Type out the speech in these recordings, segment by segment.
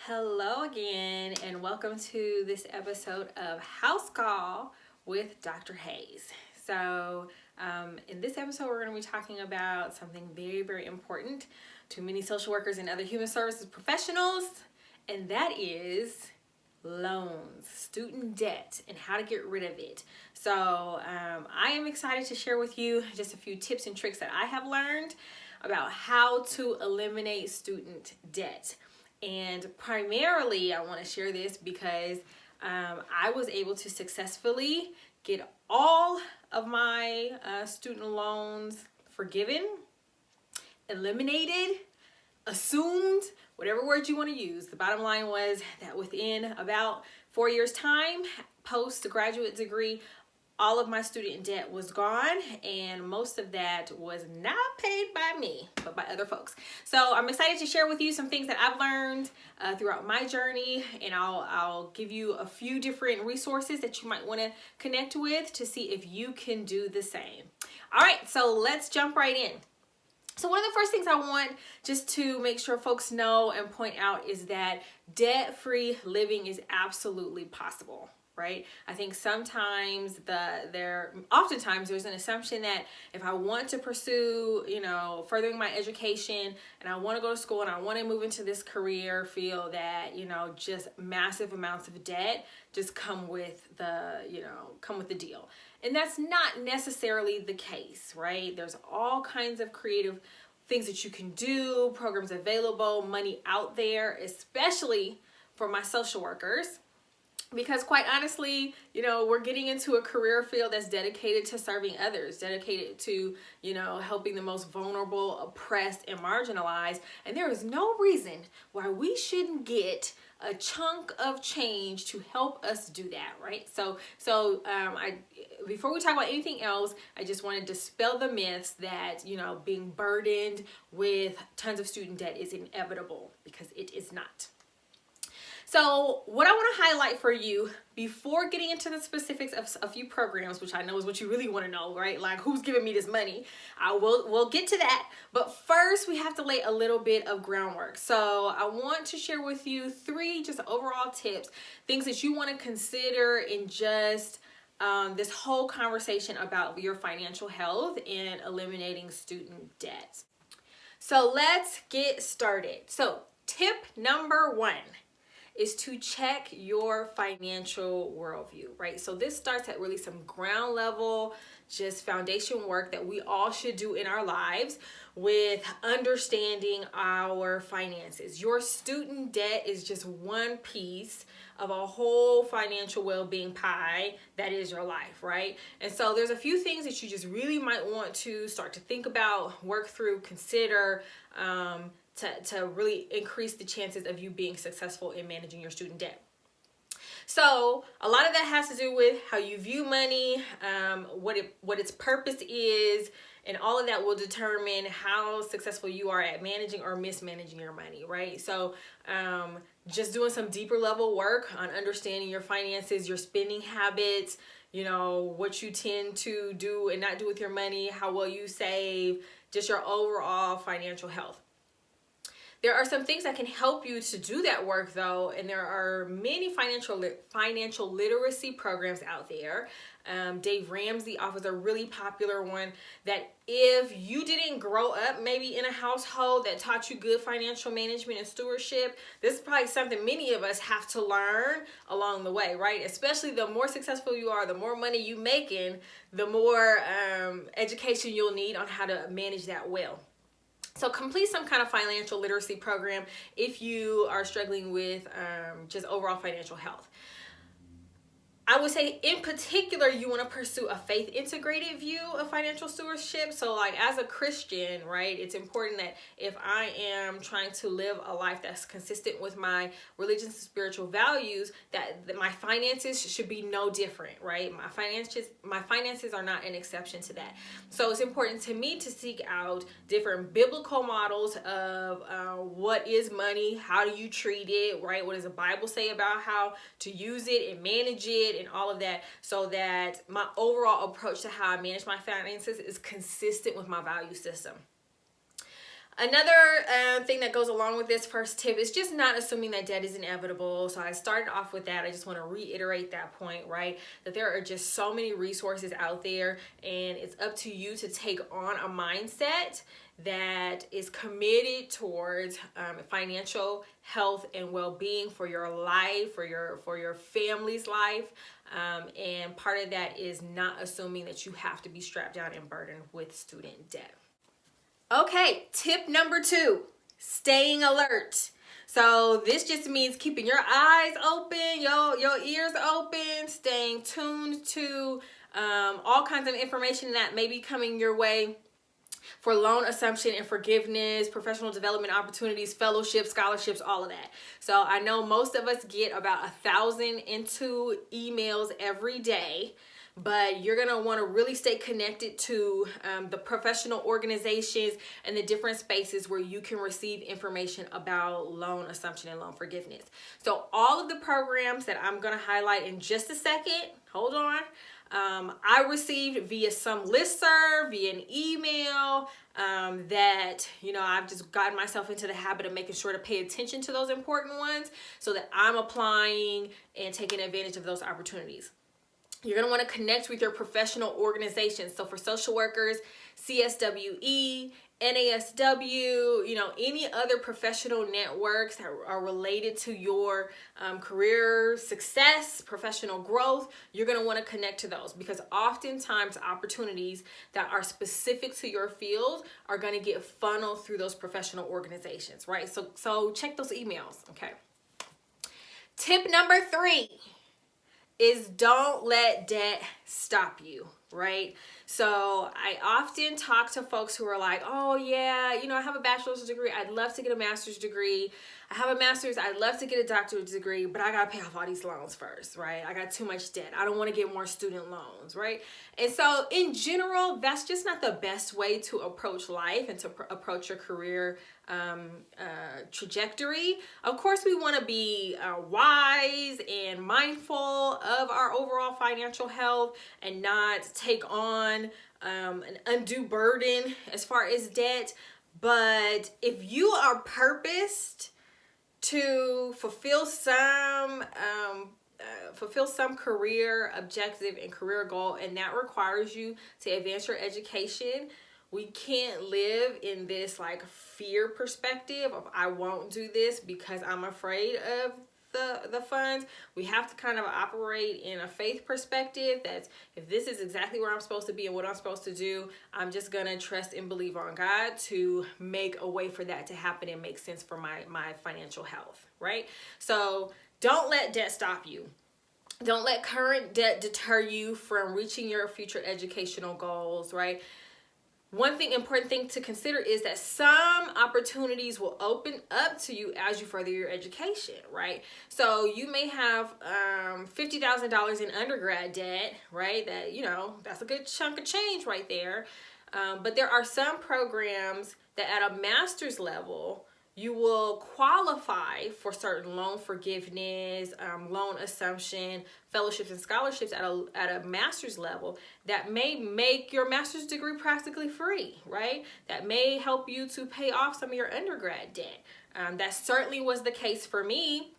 Hello again, and welcome to this episode of House Call with Dr. Hayes. In this episode, we're going to be talking about something very, very important to many social workers and other human services professionals, and that is loans, student debt, and how to get rid of it. I am excited to share with you just a few tips and tricks that I have learned about how to eliminate student debt. And primarily, I want to share this because I was able to successfully get all of my student loans forgiven, eliminated, assumed, whatever word you want to use. The bottom line was that within about 4 years' time, post-graduate degree, all of my student debt was gone, and most of that was not paid by me, but by other folks. So I'm excited to share with you some things that I've learned throughout my journey, and I'll give you a few different resources that you might want to connect with to see if you can do the same. All right, so let's jump right in. So one of the first things I want just to make sure folks know and point out is that debt-free living is absolutely possible. Right? I think oftentimes there's an assumption that if I want to pursue, furthering my education and I want to go to school and I want to move into this career field that, just massive amounts of debt just come with the deal. And that's not necessarily the case, right? There's all kinds of creative things that you can do, programs available, money out there, especially for my social workers. Because quite honestly, we're getting into a career field that's dedicated to serving others, dedicated to, helping the most vulnerable, oppressed, and marginalized. And there is no reason why we shouldn't get a chunk of change to help us do that, right? Before we talk about anything else, I just want to dispel the myths that, being burdened with tons of student debt is inevitable, because it is not. So what I want to highlight for you before getting into the specifics of a few programs, which I know is what you really want to know, right? Like, who's giving me this money? We'll get to that. But first, we have to lay a little bit of groundwork. So I want to share with you 3 just overall tips, things that you want to consider in just this whole conversation about your financial health and eliminating student debt. So let's get started. So tip number 1 is to check your financial worldview, right? So this starts at really some ground level, just foundation work that we all should do in our lives with understanding our finances. Your student debt is just one piece of a whole financial well-being pie that is your life, right? And so there's a few things that you just really might want to start to think about, work through, consider, to really increase the chances of you being successful in managing your student debt. So a lot of that has to do with how you view money, what its purpose is, and all of that will determine how successful you are at managing or mismanaging your money, right? So just doing some deeper level work on understanding your finances, your spending habits, what you tend to do and not do with your money, how well you save, just your overall financial health. There are some things that can help you to do that work, though, and there are many financial literacy programs out there. Dave Ramsey offers a really popular one that if you didn't grow up maybe in a household that taught you good financial management and stewardship, this is probably something many of us have to learn along the way, right? Especially the more successful you are, the more money you making, the more education you'll need on how to manage that well. So complete some kind of financial literacy program if you are struggling with just overall financial health. I would say in particular, you want to pursue a faith integrated view of financial stewardship. So like as a Christian, right, it's important that if I am trying to live a life that's consistent with my religious and spiritual values, that my finances should be no different, right? My finances are not an exception to that. So it's important to me to seek out different biblical models of what is money, how do you treat it, right? What does the Bible say about how to use it and manage it, and all of that, so that my overall approach to how I manage my finances is consistent with my value system. Another thing that goes along with this first tip is just not assuming that debt is inevitable. So I started off with that. I just want to reiterate that point, right? That there are just so many resources out there, and it's up to you to take on a mindset that is committed towards financial health and well-being for your life, for your family's life. And part of that is not assuming that you have to be strapped down and burdened with student debt. Okay, tip number 2, staying alert. So this just means keeping your eyes open, your ears open, staying tuned to all kinds of information that may be coming your way for loan assumption and forgiveness, professional development opportunities, fellowships, scholarships, all of that. So I know most of us get about 1,000 into emails every day, but you're going to want to really stay connected to the professional organizations and the different spaces where you can receive information about loan assumption and loan forgiveness. So all of the programs that I'm going to highlight in just a second, hold on, I received via some listserv, via an email, that, I've just gotten myself into the habit of making sure to pay attention to those important ones so that I'm applying and taking advantage of those opportunities. You're going to want to connect with your professional organizations. So for social workers, CSWE, NASW, any other professional networks that are related to your career success, professional growth, you're going to want to connect to those, because oftentimes opportunities that are specific to your field are going to get funneled through those professional organizations, right? So check those emails, okay? Tip number 3 is don't let debt stop you, right? So I often talk to folks who are like, oh yeah, I have a bachelor's degree. I'd love to get a master's degree. I have a master's. I'd love to get a doctorate degree, but I got to pay off all these loans first, right? I got too much debt. I don't want to get more student loans, right? And so in general, that's just not the best way to approach life and to approach your career trajectory. Of course, we want to be wise and mindful of our overall financial health and not take on an undue burden as far as debt. But if you are purposed to fulfill some career objective and career goal, and that requires you to advance your education, we can't live in this like fear perspective of I won't do this because I'm afraid of the funds. We have to kind of operate in a faith perspective that if this is exactly where I'm supposed to be and what I'm supposed to do, I'm just gonna trust and believe on God to make a way for that to happen and make sense for my financial health, right? So don't let debt stop you. Don't let current debt deter you from reaching your future educational goals, right? One important thing to consider is that some opportunities will open up to you as you further your education, right? So you may have $50,000 in undergrad debt, right? That, that's a good chunk of change right there. But there are some programs that at a master's level, you will qualify for certain loan forgiveness, loan assumption, fellowships, and scholarships at a master's level that may make your master's degree practically free, right? That may help you to pay off some of your undergrad debt. That certainly was the case for me,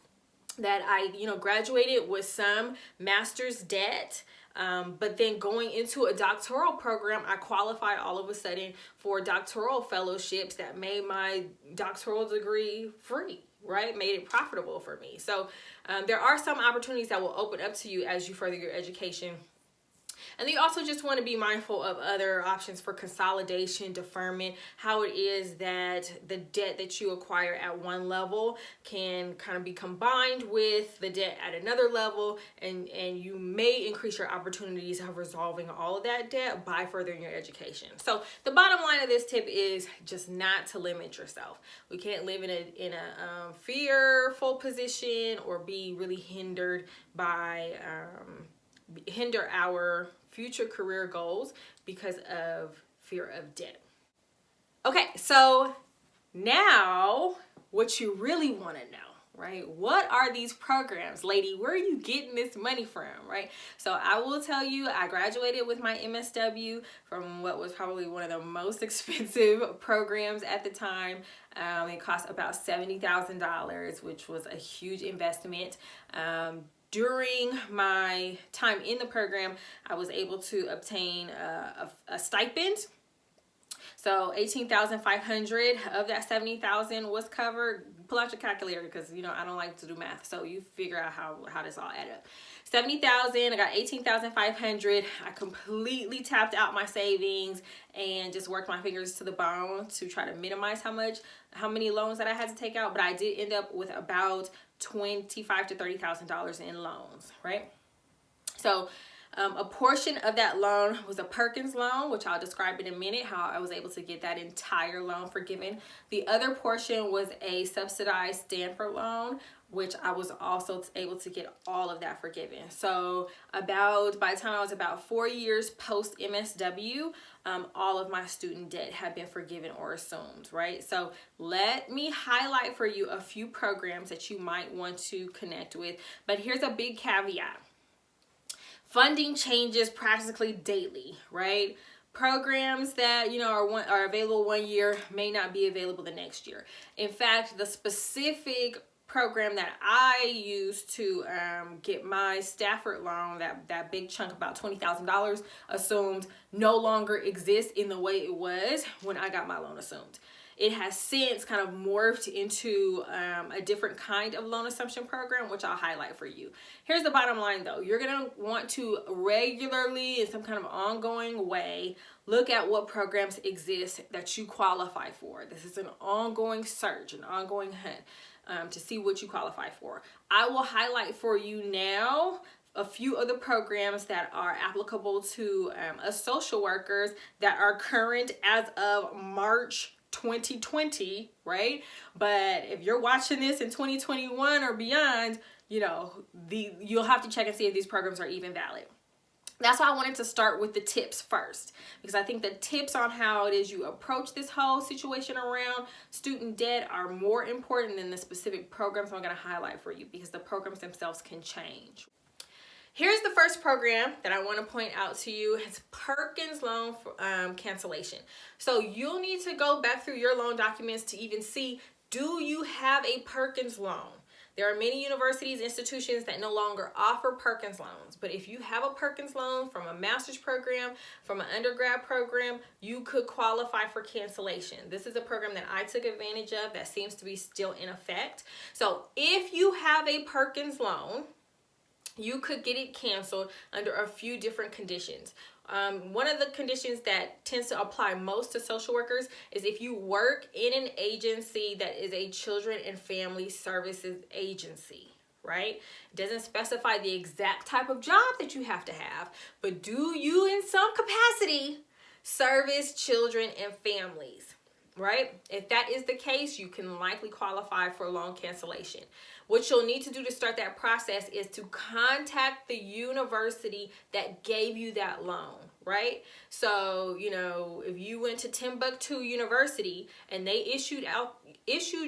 that I, graduated with some master's debt. But then going into a doctoral program, I qualified all of a sudden for doctoral fellowships that made my doctoral degree free, right? Made it profitable for me. So there are some opportunities that will open up to you as you further your education. And you also just want to be mindful of other options for consolidation, deferment, how it is that the debt that you acquire at one level can kind of be combined with the debt at another level, and you may increase your opportunities of resolving all of that debt by furthering your education. So the bottom line of this tip is just not to limit yourself. We can't live in a fearful position or be really hindered by hinder our future career goals because of fear of debt. Okay, so now what you really want to know, right? What are these programs, lady? Where are you getting this money from, right? So I will tell you, I graduated with my MSW from what was probably one of the most expensive programs at the time. It cost about $70,000, which was a huge investment. During my time in the program, I was able to obtain a stipend. So 18,500 of that 70,000 was covered. Pull out your calculator because I don't like to do math, so you figure out how this all add up. 70,000, I got 18,500. I completely tapped out my savings and just worked my fingers to the bone to try to minimize how many loans that I had to take out. But I did end up with about $25,000 to $30,000 in loans, right? So a portion of that loan was a Perkins loan, which I'll describe in a minute, how I was able to get that entire loan forgiven. The other portion was a subsidized Stanford loan, which I was also able to get all of that forgiven. So by the time I was about 4 years post MSW, all of my student debt had been forgiven or assumed, right? So let me highlight for you a few programs that you might want to connect with. But here's a big caveat. Funding changes practically daily, right? Programs that are available one year may not be available the next year. In fact, the specific program that I used to get my Stafford loan, that big chunk, about $20,000 assumed, no longer exists in the way it was when I got my loan assumed. It has since kind of morphed into a different kind of loan assumption program, which I'll highlight for you. Here's the bottom line though. You're gonna want to regularly, in some kind of ongoing way, look at what programs exist that you qualify for. This is an ongoing search, an ongoing hunt to see what you qualify for. I will highlight for you now a few of the programs that are applicable to us social workers that are current as of March 2020, right? But if you're watching this in 2021 or beyond, you'll have to check and see if these programs are even valid. That's why I wanted to start with the tips first, because I think the tips on how it is you approach this whole situation around student debt are more important than the specific programs I'm going to highlight for you, because the programs themselves can change. Here's the first program that I want to point out to you. It's Perkins loan cancellation. So you'll need to go back through your loan documents to even see, do you have a Perkins loan? There are many universities, institutions that no longer offer Perkins loans. But if you have a Perkins loan from a master's program, from an undergrad program, you could qualify for cancellation. This is a program that I took advantage of that seems to be still in effect. So if you have a Perkins loan, you could get it canceled under a few different conditions. One of the conditions that tends to apply most to social workers is if you work in an agency that is a children and family services agency, right? It doesn't specify the exact type of job that you have to have, but do you in some capacity service children and families, right? If that is the case, you can likely qualify for loan cancellation. What you'll need to do to start that process is to contact the university that gave you that loan, right? So, if you went to Timbuktu University and they issued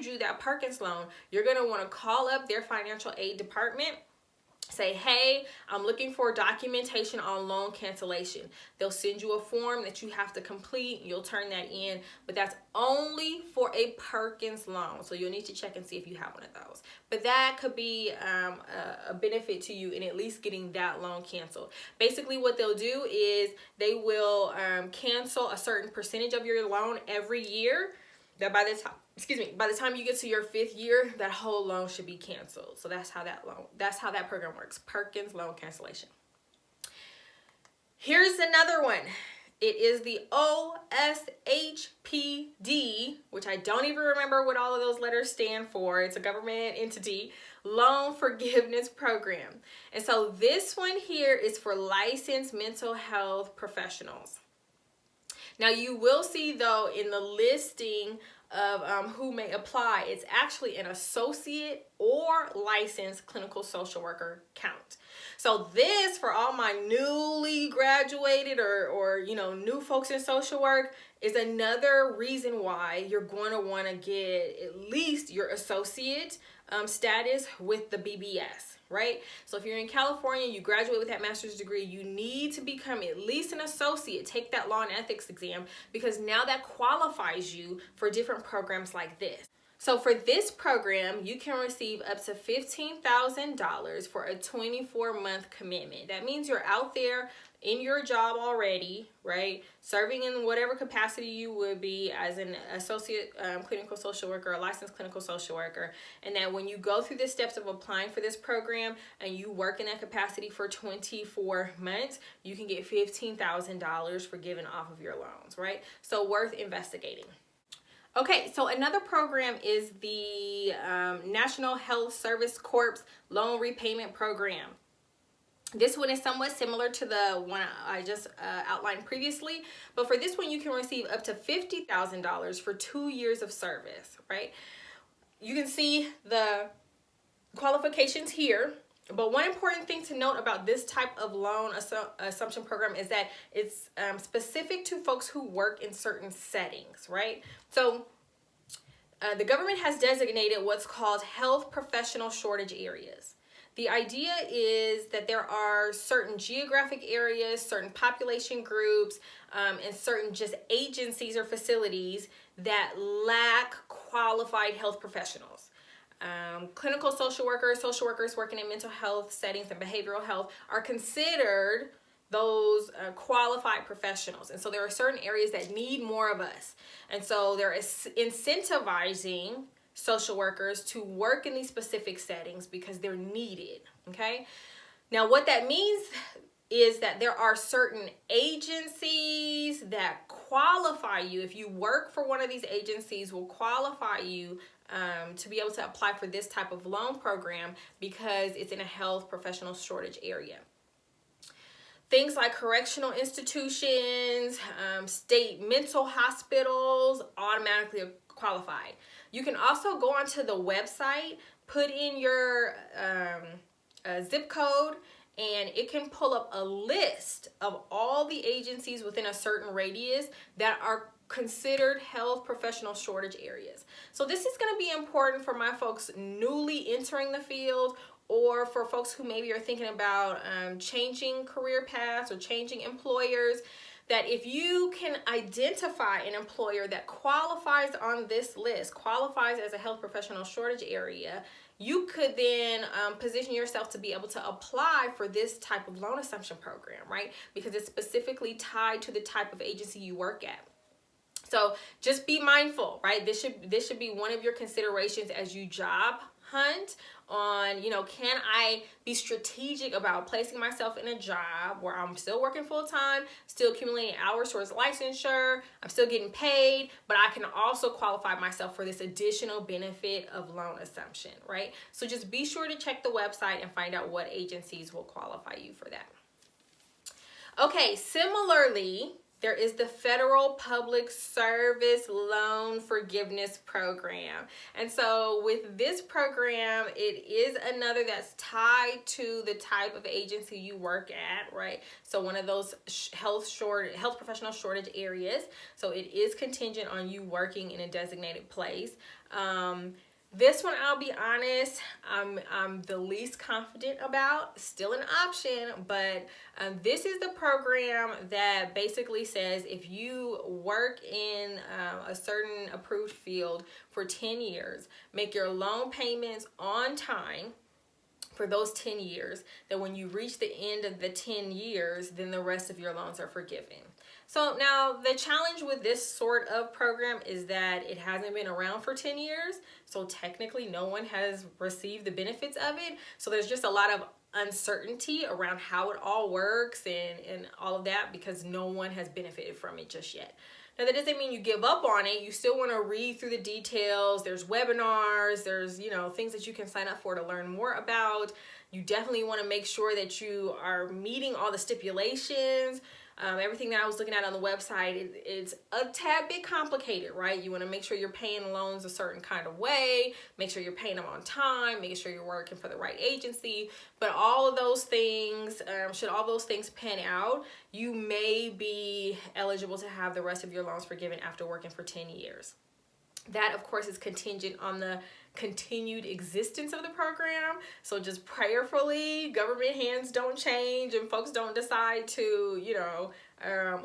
you that Perkins loan, you're going to want to call up their financial aid department. Say, hey, I'm looking for documentation on loan cancellation. They'll send you a form that you have to complete. You'll turn that in, but that's only for a Perkins loan. So you'll need to check and see if you have one of those. But that could be a benefit to you in at least getting that loan canceled. Basically what they'll do is they will cancel a certain percentage of your loan every year. That by the time you get to your 5th year, that whole loan should be canceled. So that's how that program works. Perkins loan cancellation. Here's another one. It is the OSHPD, which I don't even remember what all of those letters stand for. It's a government entity, loan forgiveness program. And so this one here is for licensed mental health professionals. Now you will see though in the listing of who may apply, it's actually an associate or licensed clinical social worker count. So this, for all my newly graduated or new folks in social work, is another reason why you're going to want to get at least your associate status with the BBS, right? So if you're in California, you graduate with that master's degree, you need to become at least an associate. Take that law and ethics exam, because now that qualifies you for different programs like this. So for this program, you can receive up to $15,000 for a 24-month commitment. That means you're out there in your job already, right? Serving in whatever capacity you would be as an associate clinical social worker, a licensed clinical social worker. And that when you go through the steps of applying for this program and you work in that capacity for 24 months, you can get $15,000 forgiven off of your loans, right? So worth investigating. Okay, so another program is the National Health Service Corps Loan Repayment Program. This one is somewhat similar to the one I just outlined previously, but for this one you can receive up to $50,000 for 2 years of service, right? You can see the qualifications here. But one important thing to note about this type of loan assumption program is that it's specific to folks who work in certain settings, right? So the government has designated what's called health professional shortage areas. The idea is that there are certain geographic areas, certain population groups, and certain just agencies or facilities that lack qualified health professionals. Clinical social workers working in mental health settings and behavioral health are considered those qualified professionals. And so there are certain areas that need more of us. And so they're incentivizing social workers to work in these specific settings because they're needed, okay? Now what that means is that there are certain agencies that qualify you. If you work for one of these agencies, will qualify you to be able to apply for this type of loan program because it's in a health professional shortage area. Things like correctional institutions, state mental hospitals automatically qualified. You can also go onto the website, put in your zip code, and it can pull up a list of all the agencies within a certain radius that are considered health professional shortage areas. So this is going to be important for my folks newly entering the field, or for folks who maybe are thinking about changing career paths or changing employers, that if you can identify an employer that qualifies on this list, qualifies as a health professional shortage area, you could then position yourself to be able to apply for this type of loan assumption program, right? Because it's specifically tied to the type of agency you work at. So just be mindful, right? This should be one of your considerations as you job hunt on, can I be strategic about placing myself in a job where I'm still working full-time, still accumulating hours towards licensure, I'm still getting paid, but I can also qualify myself for this additional benefit of loan assumption, right? So just be sure to check the website and find out what agencies will qualify you for that. Okay, similarly, there is the Federal Public Service Loan Forgiveness Program. And so with this program, it is another that's tied to the type of agency you work at, right? So one of those health professional shortage areas. So it is contingent on you working in a designated place. This one, I'll be honest, I'm the least confident about. Still an option, but this is the program that basically says if you work in a certain approved field for 10 years, make your loan payments on time for those 10 years, that when you reach the end of the 10 years, then the rest of your loans are forgiven. So now the challenge with this sort of program is that it hasn't been around for 10 years. So technically no one has received the benefits of it. So there's just a lot of uncertainty around how it all works and all of that, because no one has benefited from it just yet. Now that doesn't mean you give up on it. You still want to read through the details. There's webinars, there's things that you can sign up for to learn more about. You definitely want to make sure that you are meeting all the stipulations. Everything that I was looking at on the website, it's a tad bit complicated, right? You want to make sure you're paying loans a certain kind of way, make sure you're paying them on time, making sure you're working for the right agency. But all of those things, should all those things pan out, you may be eligible to have the rest of your loans forgiven after working for 10 years. That, of course, is contingent on the continued existence of the program. So just prayerfully, government hands don't change and folks don't decide to,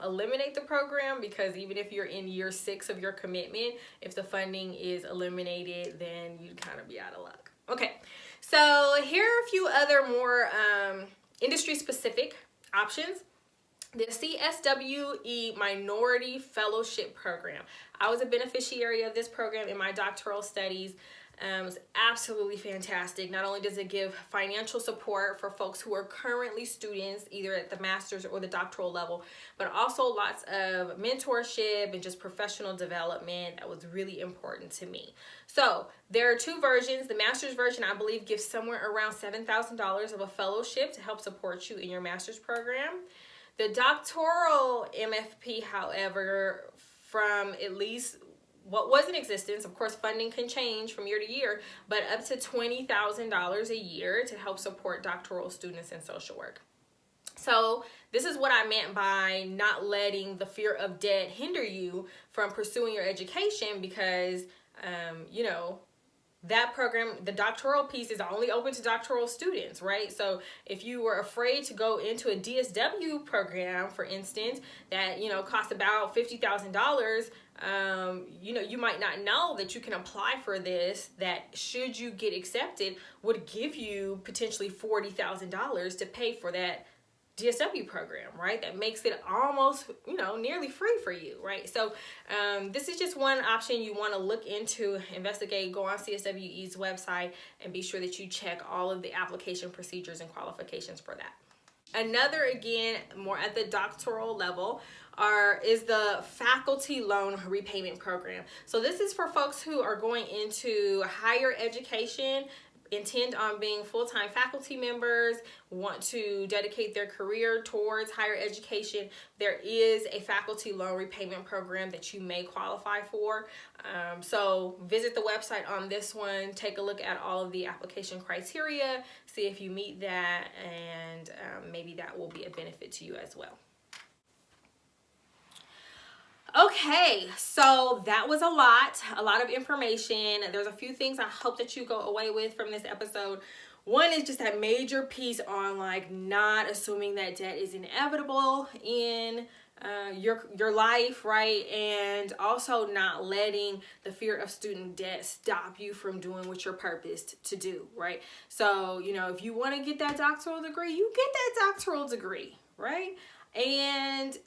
eliminate the program, because even if you're in year 6 of your commitment, if the funding is eliminated, then you'd kind of be out of luck. Okay, so here are a few other more industry-specific options. The CSWE Minority Fellowship Program. I was a beneficiary of this program in my doctoral studies. It was absolutely fantastic. Not only does it give financial support for folks who are currently students, either at the master's or the doctoral level, but also lots of mentorship and just professional development that was really important to me. So there are 2 versions. The master's version, I believe, gives somewhere around $7,000 of a fellowship to help support you in your master's program. The doctoral MFP, however, from at least what was in existence, of course, funding can change from year to year, but up to $20,000 a year to help support doctoral students in social work. So this is what I meant by not letting the fear of debt hinder you from pursuing your education, because, that program, the doctoral piece, is only open to doctoral students, right? So if you were afraid to go into a DSW program, for instance, that, costs about $50,000, you might not know that you can apply for this, that should you get accepted, would give you potentially $40,000 to pay for that DSW program, right? That makes it almost, nearly free for you, right? So this is just one option you want to look into, investigate, go on CSWE's website, and be sure that you check all of the application procedures and qualifications for that. Another, again, more at the doctoral level, is the faculty loan repayment program. So this is for folks who are going into higher education, intend on being full-time faculty members, want to dedicate their career towards higher education. There is a faculty loan repayment program that you may qualify for. So visit the website on this one, take a look at all of the application criteria, see if you meet that, and maybe that will be a benefit to you as well. Okay, so that was a lot of information. There's a few things I hope that you go away with from this episode. One is just that major piece on not assuming that debt is inevitable in your life, right? And also not letting the fear of student debt stop you from doing what you're purposed to do, right? So, if you want to get that doctoral degree, you get that doctoral degree, right? And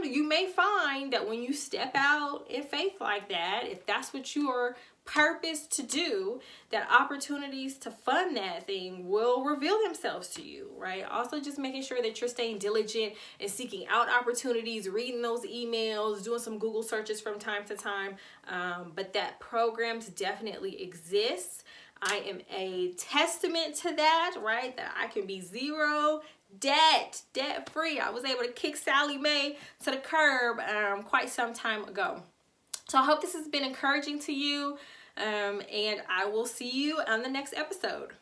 you may find that when you step out in faith like that, if that's what you are purposed to do, that opportunities to fund that thing will reveal themselves to you, right? Also, just making sure that you're staying diligent and seeking out opportunities, reading those emails, doing some Google searches from time to time. But that programs definitely exists. I am a testament to that, right? That I can be debt free. I was able to kick Sally Mae to the curb quite some time ago. So I hope this has been encouraging to you, and I will see you on the next episode.